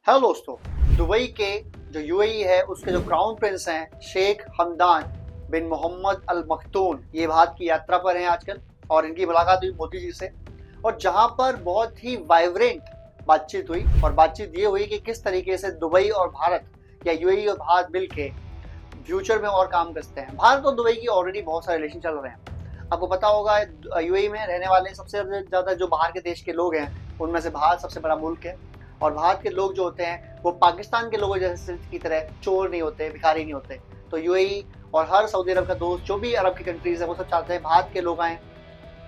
Hello दोस्तों, Dubai के जो यूएई है उसके जो क्राउन प्रिंस हैं शेख हमदान बिन मोहम्मद अल मखतूम, ये भारत की यात्रा पर हैं आजकल। और इनकी मुलाकात हुई मोदी जी से, और जहां पर बहुत ही वाइब्रेंट बातचीत हुई। और बातचीत ये हुई कि किस तरीके से दुबई और भारत या यूएई और भारत मिल के फ्यूचर में और काम करते हैं। भारत और दुबई की ऑलरेडी बहुत सारे रिलेशन चल रहे हैं। आपको पता होगा यूएई में रहने वाले सबसे ज़्यादा जो बाहर के देश के लोग हैं उनमें से भारत सबसे बड़ा मुल्क है। और भारत के लोग जो होते हैं वो पाकिस्तान के लोगों जैसे की तरह चोर नहीं होते, भिखारी नहीं होते। तो यूएई और हर सऊदी अरब का दोस्त, जो भी अरब की कंट्रीज है, वो सब चाहते हैं भारत के लोग आएँ,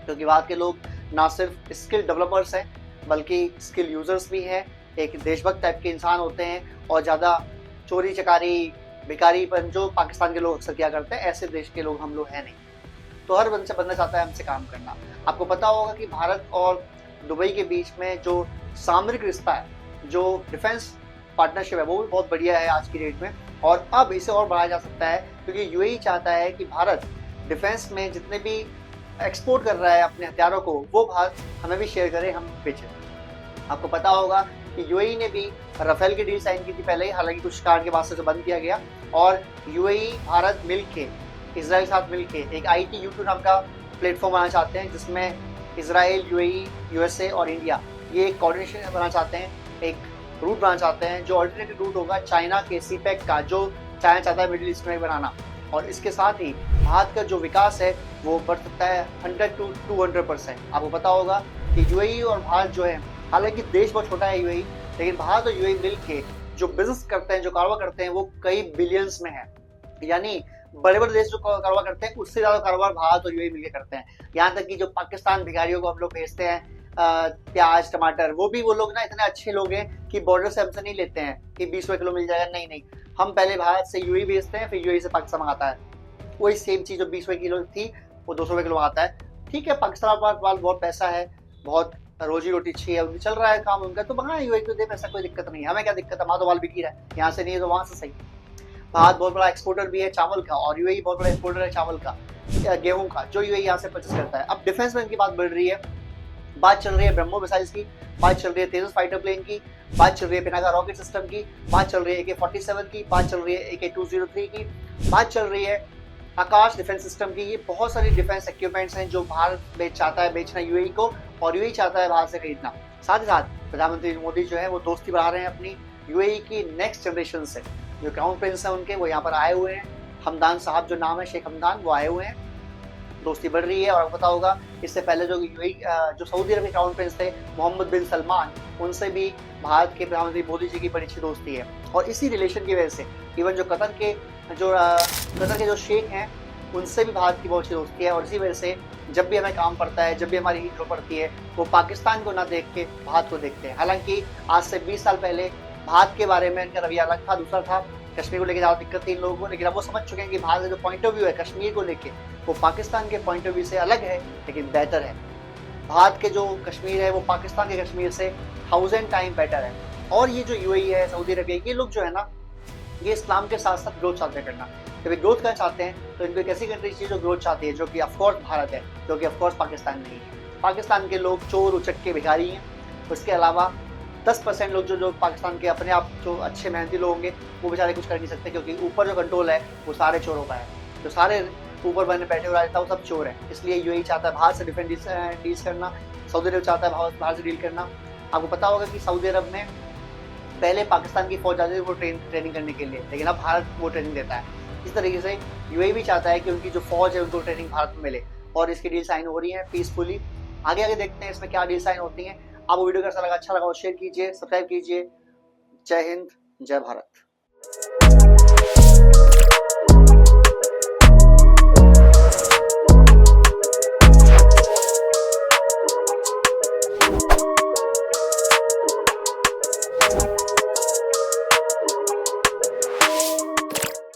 क्योंकि भारत के लोग ना सिर्फ स्किल डेवलपर्स हैं बल्कि स्किल यूजर्स भी हैं, एक देशभक्त टाइप के इंसान होते हैं। और ज़्यादा चोरी चकारी भिखारीपन जो पाकिस्तान के लोग अक्सर किया करते हैं, ऐसे देश के लोग हम लोग हैं नहीं। तो हर बंदा चाहता है हमसे काम करना। आपको पता होगा कि भारत और दुबई के बीच में जो सामरिक रिश्ता है, जो डिफेंस पार्टनरशिप है, वो भी बहुत बढ़िया है आज की डेट में। और अब इसे और बढ़ाया जा सकता है क्योंकि यूएई चाहता है कि भारत डिफेंस में जितने भी एक्सपोर्ट कर रहा है अपने हथियारों को, वो भारत हमें भी शेयर करे, हम बेचें। आपको पता होगा कि यूएई ने भी राफेल की डील साइन की थी पहले ही, हालांकि कुछ कारण के बाद से बंद किया गया। और यूएई भारत मिलके इजराइल साथ मिलके एक ITU-2 नाम का प्लेटफॉर्म बनाना चाहते हैं, जिसमें इजराइल, यूएई, यूएसए और इंडिया ये एक कोऑर्डिनेशन बनाना चाहते हैं, एक रूट बनाना चाहते हैं जो अल्टरनेटिव रूट होगा चाइना के सीपेक का, जो चाइना चाहता है मिडिल ईस्ट में बनाना। और इसके साथ ही भारत का जो विकास है वो बढ़ सकता है 100 to 200%। आपको पता होगा कि यूएई और भारत जो है, हालांकि देश बहुत छोटा है यूएई, लेकिन भारत और यूएई मिल के जो बिजनेस करते हैं, जो कारोबार करते हैं, वो कई बिलियंस में है। यानी बड़े बड़े देश जो कारोबार करते हैं उससे ज़्यादा कारोबार भारत और यूएई मिलकर करते हैं। यहाँ तक कि जो पाकिस्तान भिखारियों को हम लोग भेजते हैं प्याज टमाटर, वो भी वो लोग ना इतने अच्छे लोग हैं कि बॉर्डर से हमसे नहीं लेते हैं कि 20 रुपये किलो मिल जाएगा। नहीं नहीं, हम पहले भारत से यूएई भेजते हैं, फिर यूएई से पाकिस्तान मंगाता है। वही सेम चीज़ जो 20 रुपये किलो थी वो 200 रुपये किलो मंगाता है। ठीक है, पाकिस्तान के पास बहुत पैसा है, बहुत रोजी रोटी अच्छी है, उनकी चल रहा है काम उनका, तो मंगा यूएई को दे पैसा, कोई दिक्कत नहीं है। हमें क्या दिक्कत है, वहाँ तो माल बिक ही रहा है, यहाँ से नहीं है तो वहाँ से सही। भारत बहुत बड़ा एक्सपोर्टर भी है चावल का, और यूएई बहुत बड़ा एक्सपोर्टर है चावल का, गेहूं का, जो यूएई यहाँ से परचेस करता है। अब डिफेंस में इनकी बात बढ़ रही है, बात चल रही है ब्रह्मो मिसाइल्स की, बात चल रही है तेजस फाइटर प्लेन की, बात चल रही है पिनाका रॉकेट सिस्टम की, बात चल रही है AK-47 की, बात चल रही है AK-203 की, बात चल रही है आकाश डिफेंस सिस्टम की। ये बहुत सारी डिफेंस इक्विपमेंट्स हैं जो भारत चाहता है बेचना यूएई को, और यूएई चाहता है भारत से खरीदना। साथ ही साथ प्रधानमंत्री मोदी जो है वो दोस्ती बढ़ा रहे हैं अपनी यूएई की नेक्स्ट जनरेशन से। जो क्राउन प्रिंस हैं उनके, वो यहाँ पर आए हुए हैं। हमदान साहब जो नाम है, शेख हमदान, वो आए हुए हैं, दोस्ती बढ़ रही है। और आपको पता होगा इससे पहले जो यूएई जो सऊदी अरब के क्राउन प्रिंस थे मोहम्मद बिन सलमान, उनसे भी भारत के प्रधानमंत्री मोदी जी की बड़ी अच्छी दोस्ती है। और इसी रिलेशन की वजह से इवन जो कतर के जो शेख हैं उनसे भी भारत की बहुत अच्छी दोस्ती है। और इसी वजह से जब भी हमें काम पड़ता है, जब भी हमारी जरूरत पड़ती है, वो पाकिस्तान को ना देख के भारत को देखते हैं। हालांकि आज से 20 साल पहले भारत के बारे में इनका रवैया अलग था, दूसरा था। कश्मीर को लेकर ज़्यादा दिक्कत थी इन लोगों को, लेकिन अब वो समझ चुके हैं कि भारत का जो पॉइंट ऑफ व्यू है कश्मीर को लेके, वो पाकिस्तान के पॉइंट ऑफ व्यू से अलग है लेकिन बेहतर है। भारत के जो कश्मीर है वो पाकिस्तान के कश्मीर से 1000 टाइम बेटर है। और ये जो यूएई है, सऊदी अरबिया, ये लोग जो है ना, ये इस्लाम के साथ साथ ग्रोथ चाहते हैं करना। जब ये ग्रोथ करना चाहते हैं तो इनको एक ऐसी कंट्री चाहिए जो ग्रोथ चाहती है, जो कि ऑफकोर्स भारत है, जो कि ऑफकोर्स पाकिस्तान नहीं है। पाकिस्तान के लोग चोर उचक्के भिखारी हैं। उसके अलावा 10% लोग जो पाकिस्तान के अपने आप जो अच्छे मेहनती लोग होंगे, वो बेचारे कुछ कर नहीं सकते, क्योंकि ऊपर जो कंट्रोल है वो सारे चोरों का है। जो सारे ऊपर बने बैठे हुए राजनेता वो सब चोर हैं। इसलिए यूएई चाहता है भारत से डिफेंस डील्स करना, सऊदी अरब चाहता है भारत से डील करना। आपको पता होगा कि सऊदी अरब में पहले पाकिस्तान की फौज जाती थी वो ट्रेनिंग करने के लिए, लेकिन अब भारत वो ट्रेनिंग देता है। इस तरीके से यूएई भी चाहता है कि उनकी जो फौज है उनको ट्रेनिंग भारत में मिले, और इसकी डील साइन हो रही है पीसफुली। आगे आगे देखते हैं इसमें क्या डील साइन होती हैं। आपको वीडियो कैसा लगा, अच्छा लगा तो शेयर कीजिए, सब्सक्राइब कीजिए। जय हिंद, जय भारत।